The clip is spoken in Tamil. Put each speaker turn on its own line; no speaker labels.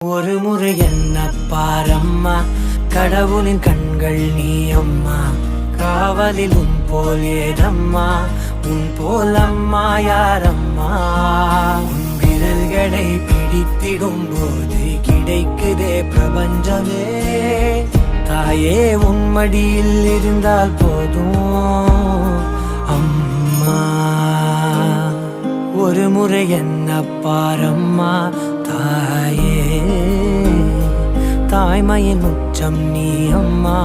ஒரு முறை என்ன பாரம்மா, கடவுளின் கண்கள் நீ அம்மா. காவலில் உன் போல் ஏதம்மா, உன் போல் அம்மா யாரம்மா. உன் விரல்களை பிடித்திடும் போது கிடைக்குதே பிரபஞ்சமே. தாயே உன் மடியில் இருந்தால் போதும் அம்மா. ஒரு முறை என்ன பாரம்மா தாயே, தாய்மையின் உச்சம் நீ அம்மா.